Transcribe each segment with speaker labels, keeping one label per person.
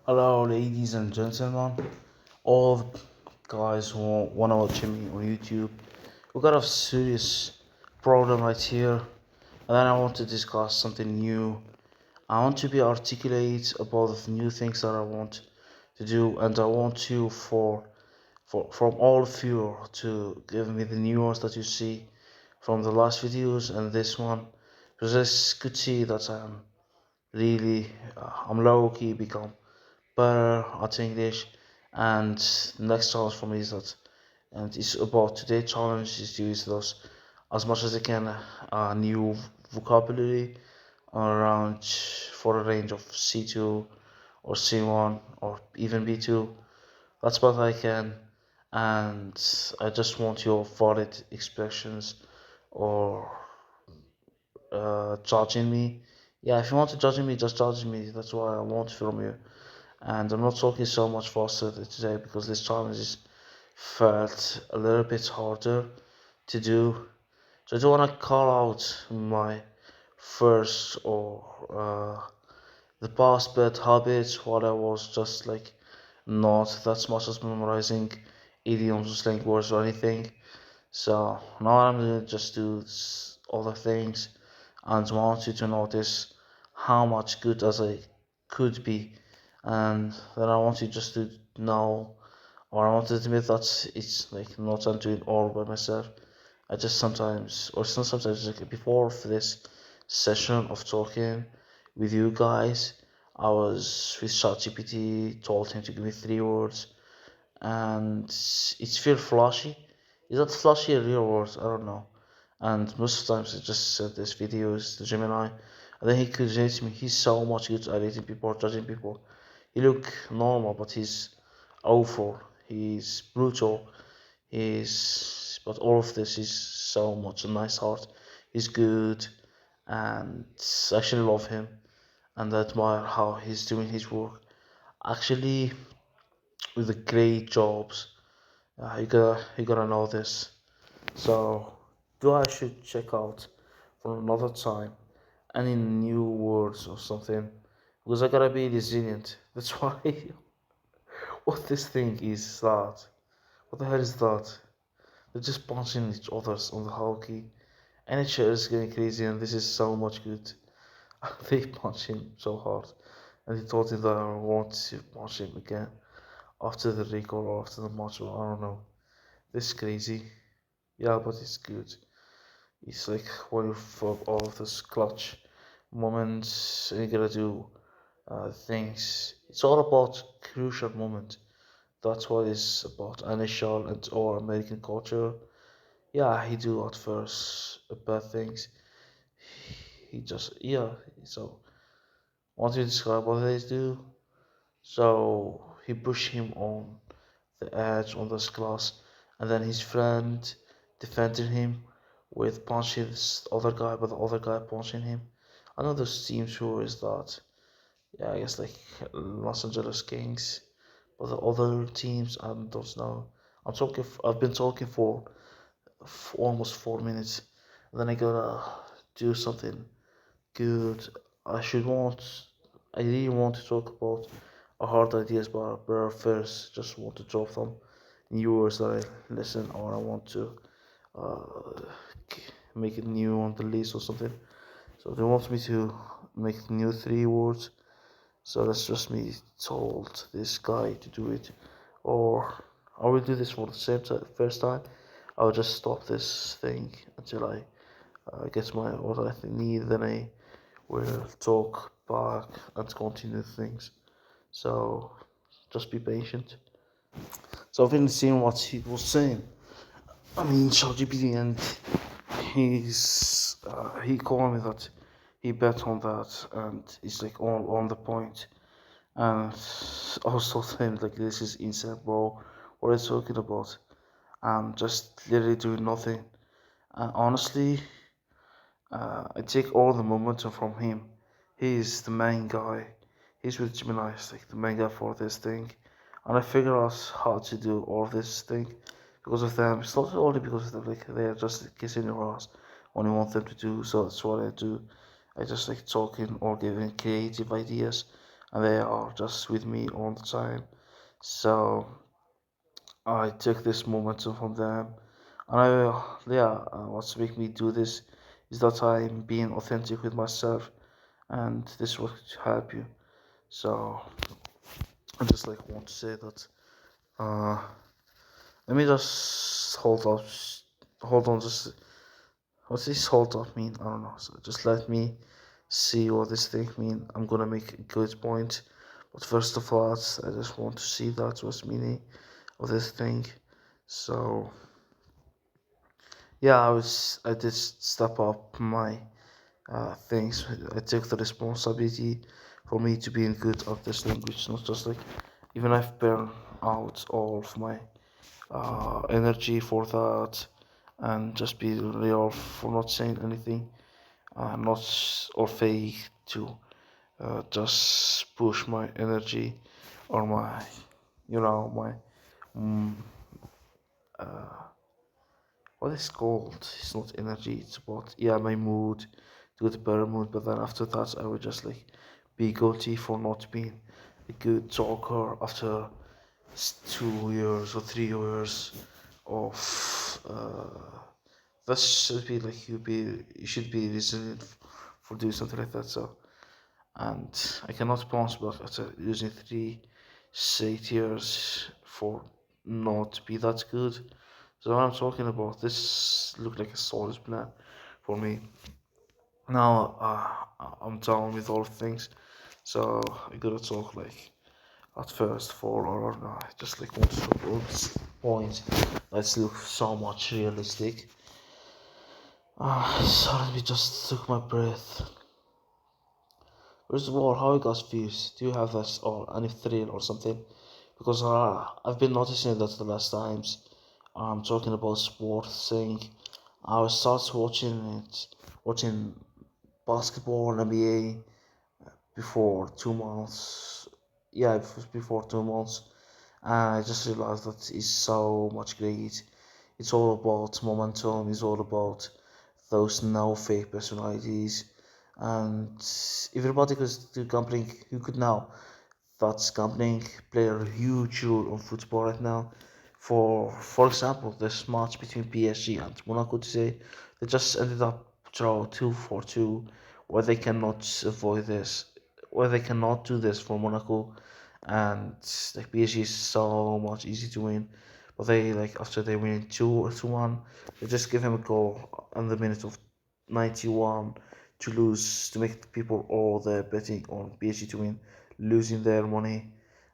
Speaker 1: Hello, ladies and gentlemen, all the guys who want to watch me on YouTube. We got a serious problem right here, and then I want to discuss something new. I want to be articulate about the new things that I want to do, and I want you for from all of you to give me the new ones that you see from the last videos and this one, because I could see that really I'm low key become better at English. And next challenge for me is that, and it's about today's challenge is to use those as much as I can new vocabulary around for a range of C2 or C1 or even B2. That's what I can, and I just want your valid expressions or judging me. Yeah, if you want to judge me, just judge me. That's what I want from you. And I'm not talking so much faster today because this challenge is felt a little bit harder to do. So I do want to call out my first or the past bad habits while I was just like not that much as memorizing idioms or slang words or anything. So now I'm gonna just do other things and want you to notice how much good as I could be, and then I want you just to know, or I want to admit that it's like not I'm doing all by myself. I just sometimes, or sometimes like before for this session of talking with you guys, I was with ChatGPT, told him to give me 3 words, and it's feel flashy. Is that flashy a real word? I don't know. And most of the times I just sent these videos to Gemini, and then he could rate me. He's so much good at rating people, judging people. He look normal, but he's awful. He's brutal. But all of this is so much a nice heart. He's good, and I actually love him, and I admire how he's doing his work. Actually, with the great jobs, you gotta know this. So, do I should check out for another time any new words or something, because I gotta be resilient. That's why. What this thing is that? What the hell is that? They're just punching each others on the hockey. NHL is getting crazy, and this is so much good. They punch him so hard, and he told him that I want to punch him again after the recall or after the match. Or I don't know. This is crazy. Yeah, but it's good. It's like when you for all of those clutch moments, and you gotta do things. It's all about crucial moment. That's what it's about. NHL and or American culture. Yeah, he do at first bad things. He just yeah. So want to describe what they do? So he pushed him on the edge on this glass, and then his friend defended him with punching this other guy, but the other guy punching him. I know those teams sure is that. Yeah, I guess like Los Angeles Kings, but the other teams I don't know. I've been talking for almost 4 minutes, and then I gotta do something good. I should want. I really want to talk about a hard ideas, but first, just want to drop some new words that I listen or I want to uh, make it new on the list or something. So they want me to make new 3 words. So that's just me told this guy to do it, or I will do this for the same time, first time. I'll just stop this thing until I get my what I need. Then I will talk back and continue things. So just be patient. So I've been seeing what he was saying. I mean, ChatGPT, and he called me that he bet on that, and it's like all on the point. And I was told him like this is insane, bro. What are you talking about? I'm just literally doing nothing. And honestly, I take all the momentum from him. He's the main guy. He's with Gemini, he's like the main guy for this thing. And I figure out how to do all of this thing because of them. It's not only because of them, like they're just kissing your ass when you want them to do. So that's what I do. I just like talking or giving creative ideas, and they are just with me all the time. So I take this momentum from them, and what's make me do this is that I'm being authentic with myself, and this will help you. So I just like want to say that. Uh, Let me just hold on, just what's this hold on mean? I don't know. So just let me see what this thing mean. I'm gonna make a good point, but first of all, I just want to see that what's meaning of this thing. So yeah, I did step up my things. I took the responsibility for me to being good at this language, not just like even I've burned out all of my energy for that, and just be real for not saying anything, not or fake to just push my energy or my, my, mm, uh, what is called? It's not energy. It's about my mood, to get a better mood. But then after that, I would just like be guilty for not being a good talker after 2 years or 3 years of that should be like you should be resilient for doing something like that. So and I cannot bounce back after using 3 straight years for not to be that good. So what I'm talking about, this looked like a solid plan for me. Now I'm done with all things, so I gotta talk like at first for or no, I just like want to put points that look so much realistic. So let me just took my breath. First of all, how you guys feels? Do you have this or any thrill or something? Because I've been noticing that the last times I'm talking about sports thing, I start watching basketball and NBA before 2 months. Yeah, it was before 2 months, and I just realized that it's so much great. It's all about momentum. It's all about those no fake personalities, and everybody could do gambling. Who could now? That's gambling play a huge role on football right now. For example, this match between PSG and Monaco today, they just ended up draw 2-2, where they cannot avoid this, where they cannot do this for Monaco, and like PSG is so much easy to win, but they like after they win 2-1, they just give him a goal in the minute of 91 to lose to make people all the betting on PSG to win losing their money,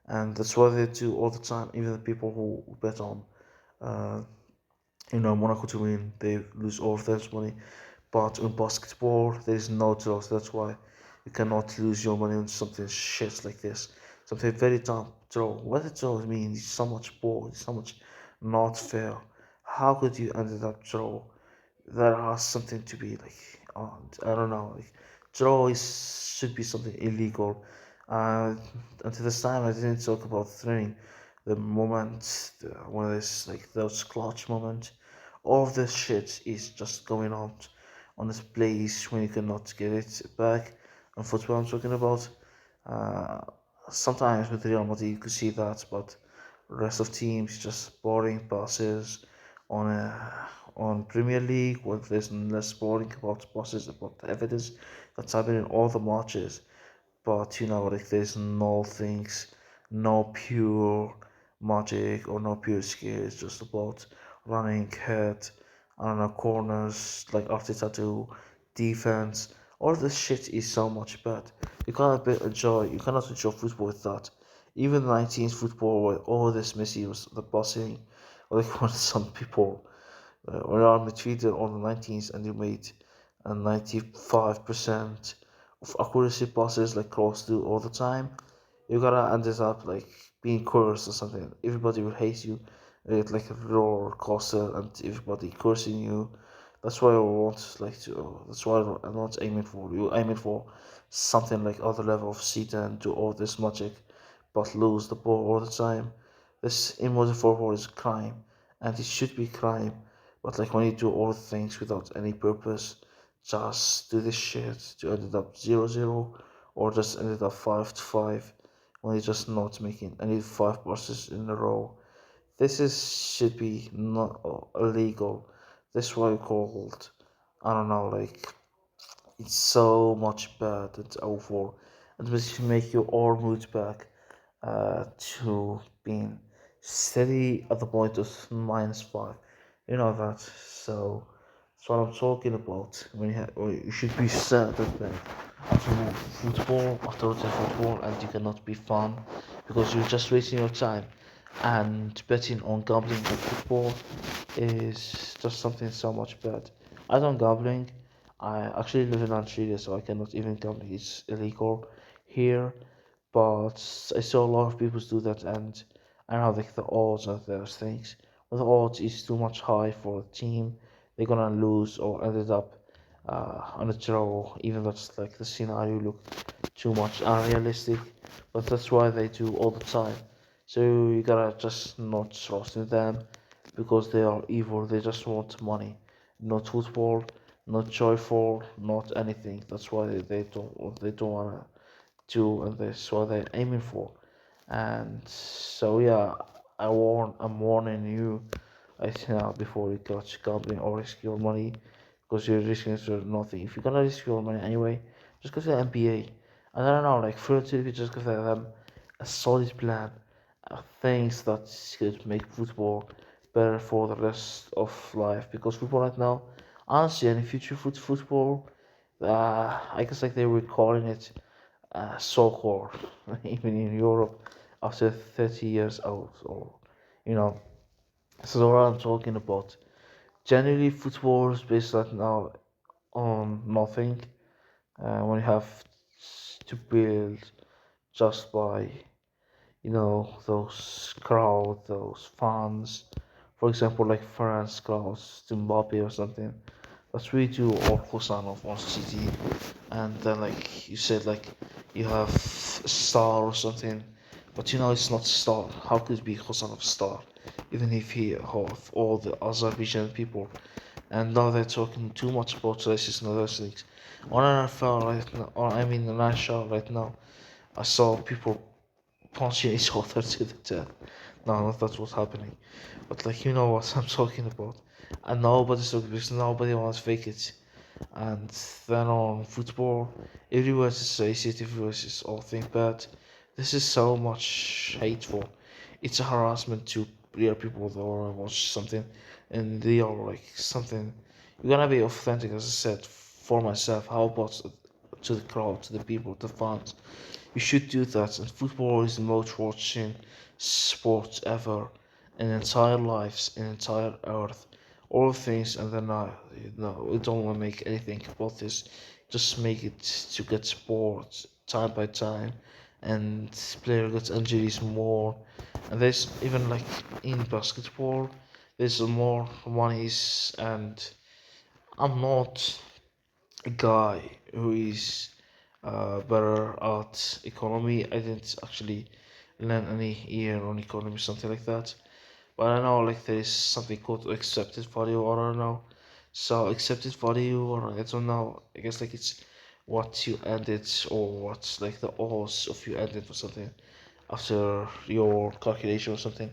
Speaker 1: and that's what they do all the time. Even the people who bet on, uh, Monaco to win, they lose all of their money. But in basketball, there is no draws. That's why you cannot lose your money on something shit like this. Something very dumb draw. What it draw means is so much ball, it's so much not fair. How could you end up draw? There has something to be like, I don't know, like draw is should be something illegal. Uh, Until this time, I didn't talk about throwing the moment, when there's like those clutch moments. All of this shit is just going on this place when you cannot get it back. And football, I'm talking about. Uh, Sometimes with Real Madrid, you could see that, but the rest of teams just boring passes on on Premier League, where there's less boring about passes, about the evidence that's happening in all the matches. But like there's no things, no pure magic or no pure skill. It's just about running head, I don't know, corners like Arteta do, defense. All this shit is so much bad. You cannot enjoy. You cannot enjoy football with that. Even the 19th football where all this Messi was the bossing, or like when some people were on midfielder on the 19th and you made a 95% of accuracy passes like Cross do all the time, you gotta end up like being cursed or something. Everybody will hate you, like a roller coaster, and everybody cursing you. That's why I want like to. That's why I'm not aiming for. You aiming for something like other level of Sita and do all this magic, but lose the ball all the time. This in modern football is crime, and it should be crime. But like when you do all the things without any purpose, just do this shit to end up 0-0 or just ended up 5-5 when he's just not making any five passes in a row. This is should be not illegal. This is why called, I don't know, like it's so much bad. It's over, and basically make your all mood back to being steady at the point of -5. You know that. So that's what I'm talking about. When you should be sad at that after football, after watching football, and you cannot be fun because you're just wasting your time. And betting on gambling on football is just something so much bad. I don't gambling. I actually live in Australia, so I cannot even gamble. It's illegal here. But I saw a lot of people do that, and I know like the odds of those things. But the odds is too much high for a team. They're gonna lose or ended up on a draw. Even that's like the scenario look too much unrealistic. But that's why they do all the time. So you gotta just not trust in them because they are evil. They just want money, not football, not joyful, not anything. That's why they don't wanna do, and that's what they're aiming for. And so yeah, I'm warning you right now before you catch gambling or risk your money because you're risking it for nothing. If you're gonna risk your money anyway, just go to the NBA. And I don't know, like further, if you just give them a solid plan, things that could make football better for the rest of life. Because football right now, honestly, any future football, I guess like they were calling it soccer, even in Europe, after 30 years old, or you know. So what I'm talking about. Generally, football is based right now on nothing. When you have to build just by those crowd, those fans. For example, like France crowds, Zimbabwe or something. That's really do all Hosan of one city, and then like you said, like you have a star or something, but it's not star. How could it be Hosan of star, even if he have all the Azerbaijan people? And now they're talking too much about racism and those things. On NFL right now, or I mean the national right now, I saw people punching each other to the death. No, not that's what's happening. But like you know what I'm talking about. And nobody's looking because nobody wants to fake it. And then on football, everywhere is racist, everywhere is all thing bad. This is so much hateful. It's a harassment to real people that want to watch something and they are like something. You're gonna be authentic, as I said, for myself. How about to the crowd, to the people, the fans? You should do that. And football is the most watching sport ever in entire lives, in entire earth. All things, and then we don't want to make anything about this. Just make it to get sport time by time, and player gets injuries more. And there's even like in basketball, there's more monies, and I'm not a guy who is better at economy. I didn't actually learn any year on economy, something like that. But I know like there is something called accepted value, or I don't know. So accepted value, or I don't know. I guess like it's what you ended, or what's like the odds of you ended or something after your calculation or something.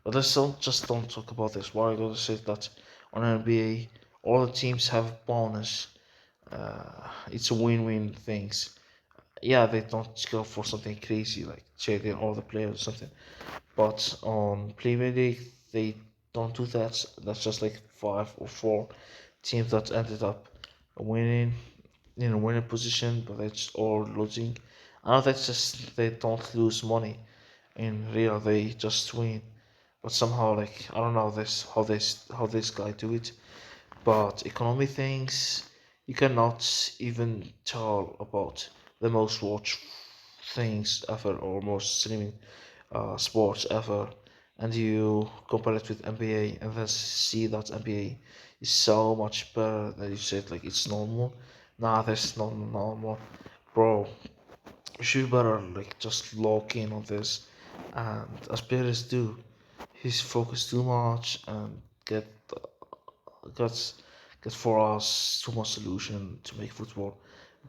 Speaker 1: But just don't talk about this. What I'm going to say is that on NBA, all the teams have bonus. It's a win-win things. Yeah, they don't go for something crazy like trading all the players or something. But on Premier League, they don't do that. That's just like 5 or 4 teams that ended up winning in a winning position, but it's all losing. I know that's just they don't lose money in real. They just win. But somehow, like I don't know this how this guy do it. But economy things, you cannot even tell about the most watched things ever or most streaming sports ever, and you compare it with NBA and then see that NBA is so much better that you said like it's normal. Nah, that's not normal, bro. You should better like just lock in on this, and as players do, he's focused too much and gets get for us too much solution to make football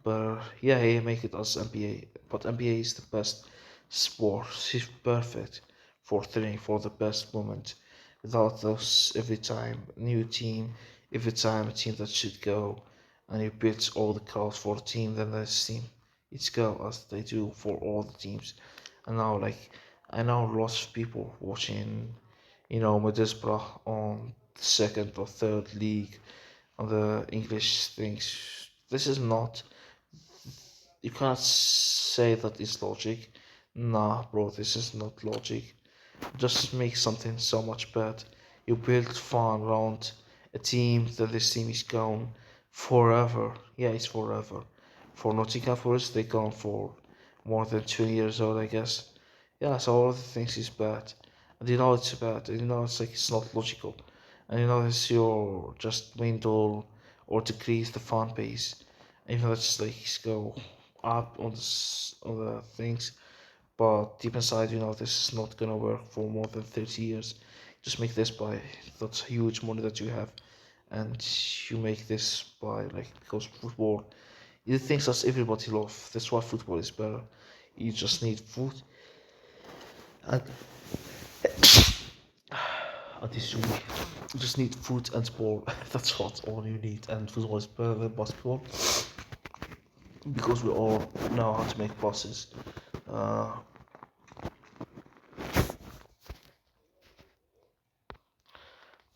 Speaker 1: But yeah, he make it as NBA. But NBA is the best sport. It's perfect for training for the best moment. Without those, every time new team, every time a team that should go, and you build all the cards for the team, then this team it's go as they do for all the teams. And now, like I know lots of people watching, Middlesbrough on the second or third league on the English things. This is not, you can't say that it's logic. Nah, bro, this is not logic. Just make something so much better. You build fun around a team that this team is gone forever. Yeah, it's forever. For Nottingham Forest, they gone for more than 2 years old, I guess. Yeah, so all of the things is bad. And you know it's bad, and you know it's like it's not logical. And you know it's your just main goal or decrease the fan base. Even though it's like go up on the things, but deep inside, this is not gonna work for more than 30 years. Just make this by that huge money that you have, and you make this by like because football, you think that everybody love. That's why football is better. You just need food and this you just need food and ball. That's what all you need, and football is better than basketball because we all know how to make passes. Uh,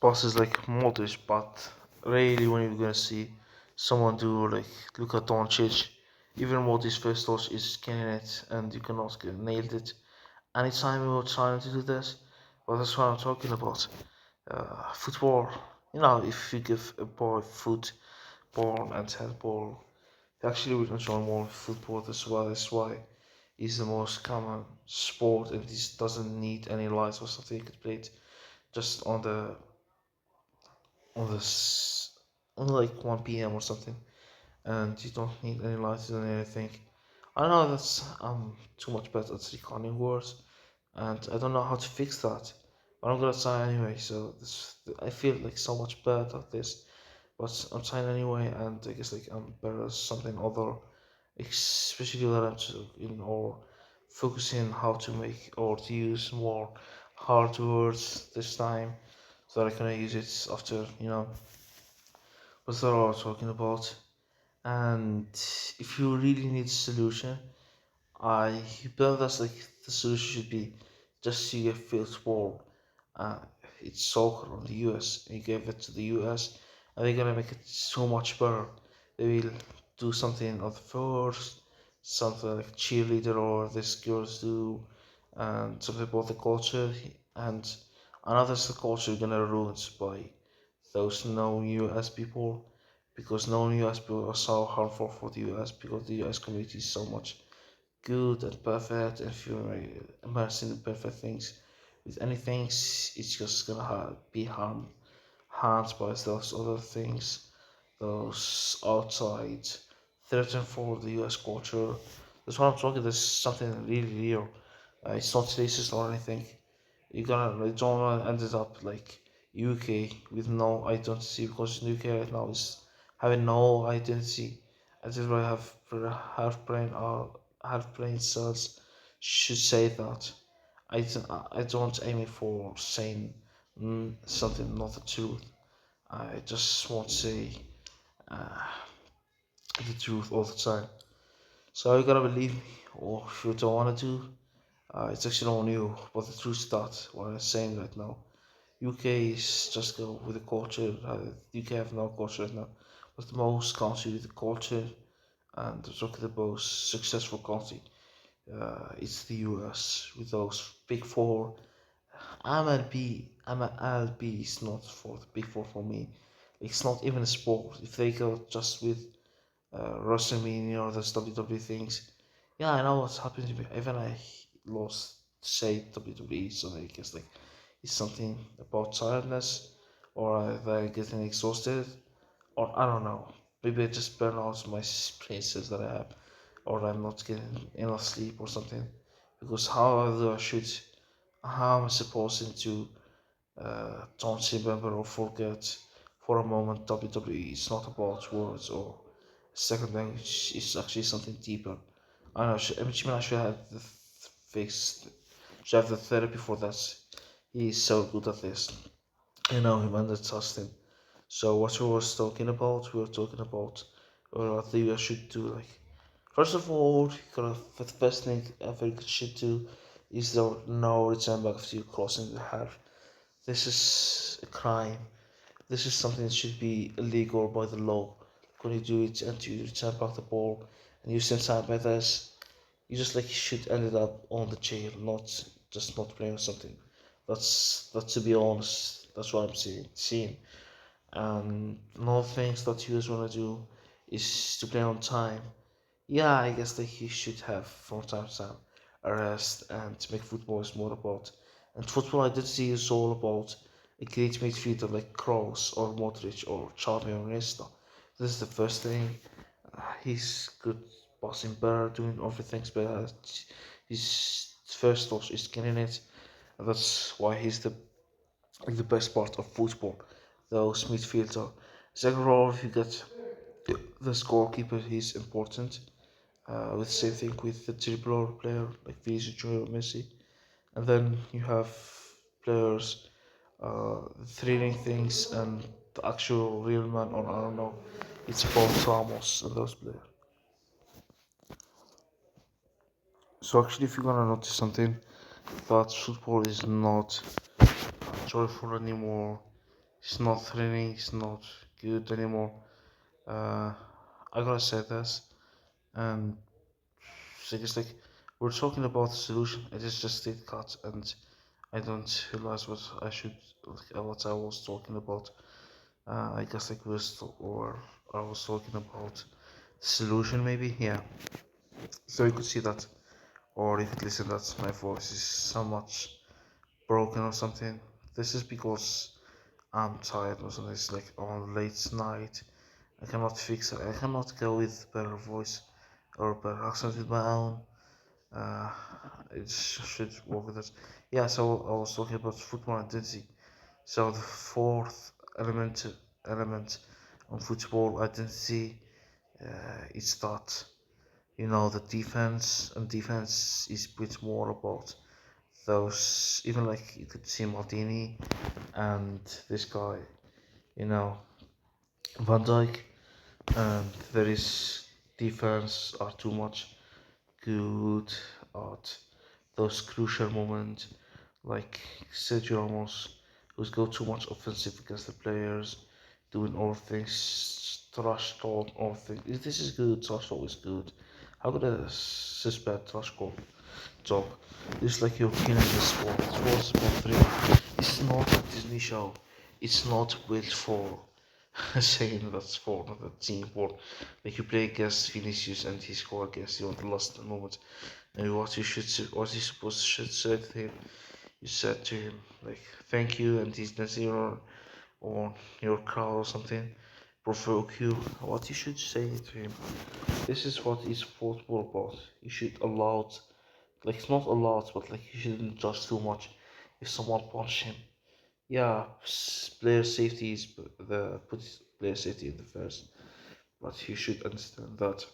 Speaker 1: Passes like Modric, but rarely when you're gonna see someone do like Luka Doncic. Even Modric's first touch is getting it, and you cannot get nailed it. Anytime you're trying to do this, but that's what I'm talking about. Football, if you give a boy football and handball, he actually will enjoy more football as well. That's why it's the most common sport, and this doesn't need any lights or something. You could play it just on this on like 1 p.m. or something, and you don't need any lights and anything. I know that's too much better at recording words, and I don't know how to fix that. But I'm gonna try anyway. So I feel like so much better at this, but I'm trying anyway, and I guess like I'm better at something other, especially that I'm or focusing how to make or to use more hard words this time, so that I can use it after what's that all talking about. And if you really need a solution, I believe that's like the solution should be just you get Phil's ball. Uh, it's soccer on the US, and you give it to the US, and they're gonna make it so much better. They will do something on the first, something like cheerleader or this girls do, and something about the culture, and another's the culture gonna ruined by those known US people, because known US people are so harmful for the US because the US community is so much good and perfect, and if you're immersed in the perfect things with anything, it's just gonna be harmed by those other things, those outside threaten for the US culture. That's why I'm talking. There's something really real. It's not racist or anything. You're gonna like, don't wanna end it up like UK with no identity, because UK right now is having no identity. I just really have half brain or half brain cells should say that. I don't aim for saying something not the truth. I just want to say uh, the truth all the time. So you gotta believe me, or if you don't wanna do, it's actually on you. But the truth is that what I'm saying right now. UK is just go with the culture. UK have no culture right now. But the most country with the culture and the most successful country. It's the US with those big four. MLB is not for the big four for me. It's not even a sport. If they go just with WrestleMania or those WWE things, yeah, I know what's happening to me. Even I lost say WWE, so I guess like it's something about tiredness, or they're getting exhausted, or I don't know. Maybe I just burn out my places that I have, or I'm not getting enough sleep or something. Because how am I supposed to don't remember or forget for a moment WWE? It's not about words or second language is actually something deeper. I don't know. Jimin should have the fix. Should have the therapy for that. He's so good at this. You know him and I trust him. So what we was talking about, we were talking about what I think I should do. Like first of all, the first thing I think you should do is the no return back after you crossing the half. This is a crime. This is something that should be illegal by the law. When you do it and you return back the ball and you send time by this, you just like should ended up on the jail, not just not playing or something. That's to be honest. That's what I'm seeing. And another things that you guys wanna do is to play on time. Yeah, I guess like you should have from time to time a rest and to make football is more about. And football identity is all about a great midfielder like Kroos or Modric or Xavi or Iniesta. This is the first thing. He's good passing better, doing everything better. His first touch is getting it. And that's why he's the best part of football. Those midfielder. Second of all, you get the scorekeeper. He's important. With the same thing with the dribbler player like Vinicius Junior, Messi, and then you have players, thrilling things, and the actual real man. Or I don't know, it's Paul Ramos and those players. So actually, if you're gonna notice something, that football is not joyful anymore. It's not thrilling. It's not good anymore. Uh, I gotta say this, and so just like we're talking about the solution, it is just state cut, and I don't realize what I should what I was talking about. I guess like or I was talking about solution maybe, yeah. So you could see that, or if you listen that my voice is so much broken or something. This is because I'm tired or something. It's like on late night. I cannot fix it. I cannot go with better voice or better accent with my own. Uh, it should work with us. Yeah, so I was talking about football identity. So the fourth element on football identity is that the defense, and defense is a bit more about those, even like you could see Maldini and this guy, you know Van Dijk, and there is defense are too much good at those crucial moments, like Sergio Ramos, who's go too much offensive against the players, doing all things, trash talk, all things. This is good, trash talk is good. How could I suspect trash talk? Job. It's like you're killing the sport. Sports about three. It's not a Disney show. It's not built for saying that's for not a team sport. Like you play against Vinicius and he score against you on the last moment. And what you supposed to should say to him, you said to him like thank you, and he's dancing on your car or something, provoke you. What you should say to him. This is what is football about. You should allow it, like it's not allowed, but like you shouldn't judge too much if someone punch him. Yeah, player safety is the put player safety in the first, but you should understand that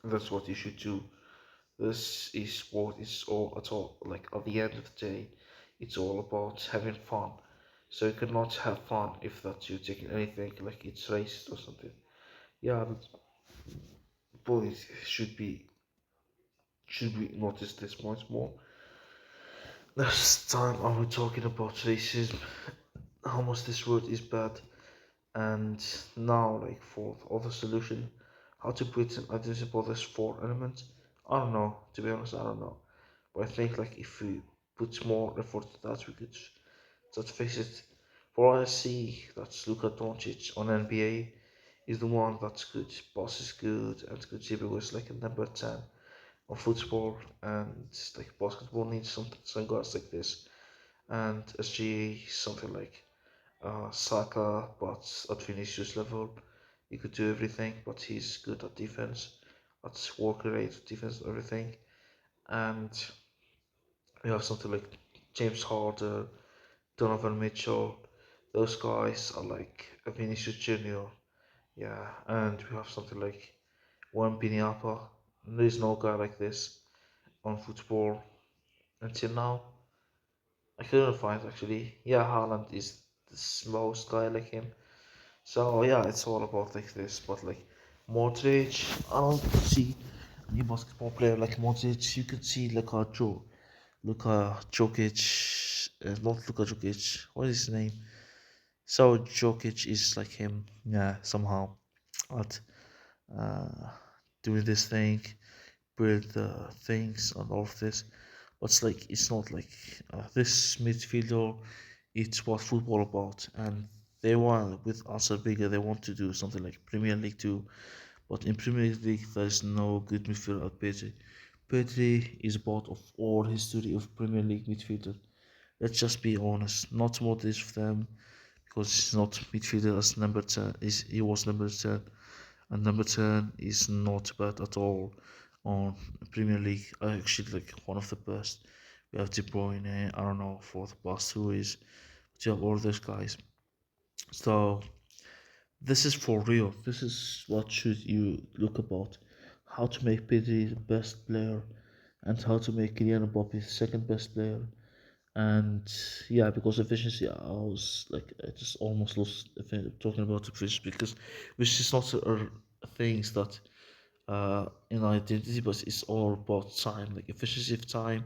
Speaker 1: that's what you should do. This is what is all at all like at the end of the day, it's all about having fun. So you cannot have fun if that you taking anything like it's racist or something. Yeah, but boys should be noticed this much more. Last time I was talking about racism, how much this word is bad, and now like for the other solution, how to put an identity about this four elements. I don't know. To be honest, I don't know. But I think like if we put more effort to that, we could just face it. For all I see, that's Luka Doncic on NBA is the one that's good. Boss is good, and good Jimmy was like a number 10 on football, and like basketball needs some guys like this, and SGA something like Saka, but at Vinicius level, he could do everything, but he's good at defense, at work rate, defense, everything. And you have something like James Harden, Donovan Mitchell. Those guys are like a Vinicius Junior. Yeah, and we have something like Juan Piniapa. There is no guy like this on football until now. I couldn't find actually. Yeah, Haaland is the most guy like him. So yeah, it's all about like this. But like Modric, I don't see any basketball player like Modric. You could see Luka Jokic, not Luka Jokic. What is his name? So Jokic is like him. Yeah, somehow. But uh, doing this thing, build things and all of this. But it's not like this midfielder. It's what football about, and they want with Answer Bigger. They want to do something like Premier League too. But in Premier League, there is no good midfielder at Pedri. Pedri is part of all history of Premier League midfielder. Let's just be honest. Not more this of them because he's not midfielder as number 10. He was number 10, and number 10 is not bad at all on Premier League. Actually, like one of the best. We have De Bruyne. I don't know for the past 2 years, but you have all those guys. So this is for real. This is what should you look about. How to make Pedri the best player, and how to make Kylian Mbappe the second best player. And yeah, because efficiency, I was like, I just almost lost talking about efficiency because which is not things that in identity, but it's all about time. Like efficiency of time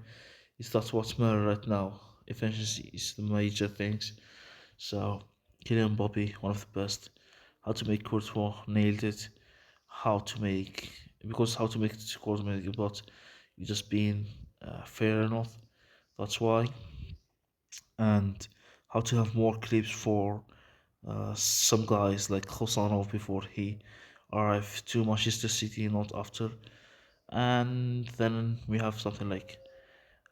Speaker 1: is that's what's matter right now. Efficiency is the major things. So Kylian Mbappe, one of the best. How to make Courtois nailed it. How to make how to make it Courtois, but you just being fair enough. That's why, and how to have more clips for some guys like Hosanov before he arrived to Manchester City, not after. And then we have something like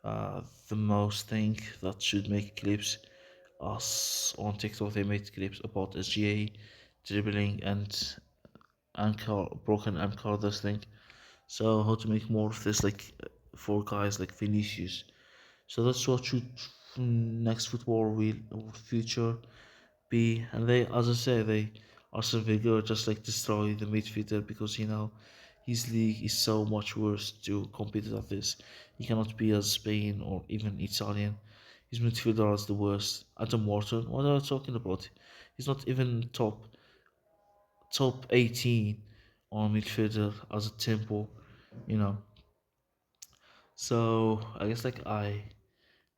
Speaker 1: the most thing that should make clips us on TikTok. They made clips about SGA dribbling and ankle broken ankle this thing. So how to make more of this like for guys like Vinicius. So that's what should next football will future be. And they, as I say, they Arsene Wenger just like destroy the midfielder because his league is so much worse to compete at this. He cannot be as Spain or even Italian. His midfielder is the worst. Adam Wharton, what are you talking about? He's not even top 18 on midfielder as a tempo, you know. So I guess like I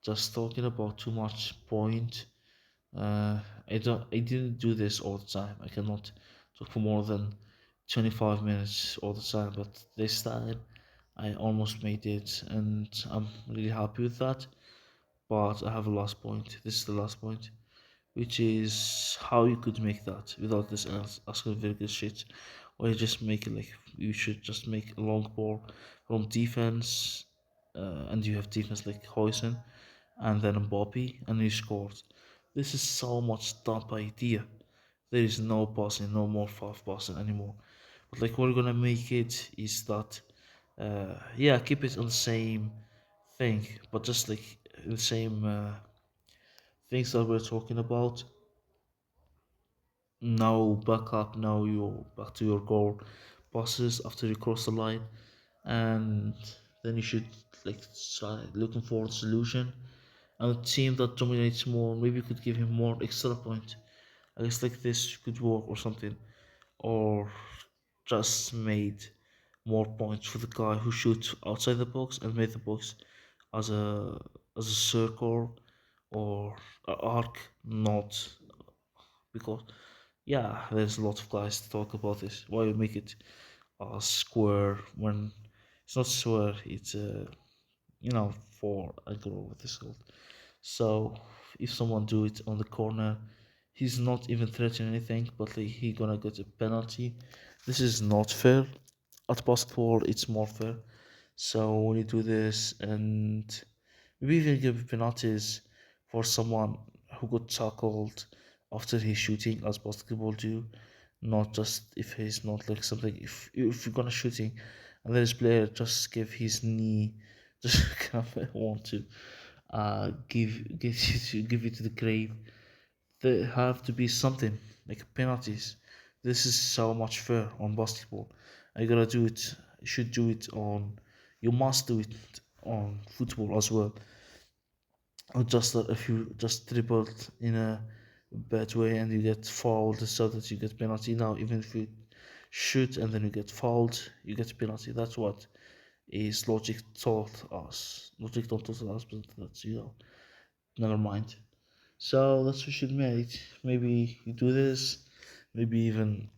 Speaker 1: just talking about too much point. I didn't do this all the time. I cannot talk for more than 25 minutes all the time, but this time I almost made it, and I'm really happy with that. But I have a last point. This is the last point, which is how you could make that without this asking very good shit, or you just make it like you should just make a long ball from defense, and you have defense like Hoyson, and then Mbappe, and you scored. This is so much dumb idea. There is no passing, no more five passing anymore. But like what we're gonna make it is that, yeah, keep it on the same thing, but just like the same things that we're talking about. Now back up, now you're back to your goal passes after you cross the line, and then you should like try looking for a solution. And a team that dominates more, maybe you could give him more extra point. I guess like this could work or something, or just made more points for the guy who shoots outside the box and made the box as a circle or an arc, not because yeah, there's a lot of guys to talk about this. Why you make it a square when it's not square? It's for angle with this called. So if someone do it on the corner, he's not even threatening anything, but like, he gonna get a penalty. This is not fair. At basketball, it's more fair. So when you do this, and maybe even give penalties for someone who got tackled after he's shooting, as basketball do, not just if he's not like something. If you're gonna shooting, and this player just give his knee, just kind of want to give you to the grave. There have to be something like penalties. this is so much fair on basketball. You gotta do it. You should do it on. You must do it on football as well. Or just that if you just dribbled in a bad way and you get fouled, so that you get penalty. Now, even if you shoot and then you get fouled, you get penalty. That's what is logic taught us. Logic taught us, but that's never mind. So that's what we should make. Maybe you do this. Maybe even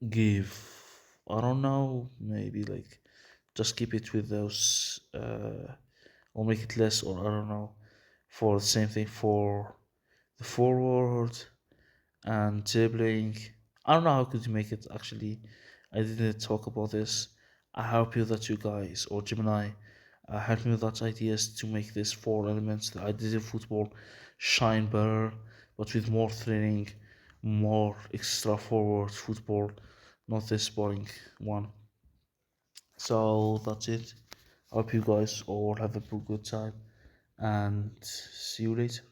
Speaker 1: give. I don't know. Maybe like just keep it with those. Or make it less, or I don't know. For the same thing for the forward and dribbling. I don't know how could you make it actually. I didn't talk about this. I hope you that you guys or Gemini help me with that ideas to make this four elements that I did in football shine better, but with more training, more extra forward football, not this boring one. So that's it. Hope you guys all have a good time and see you later.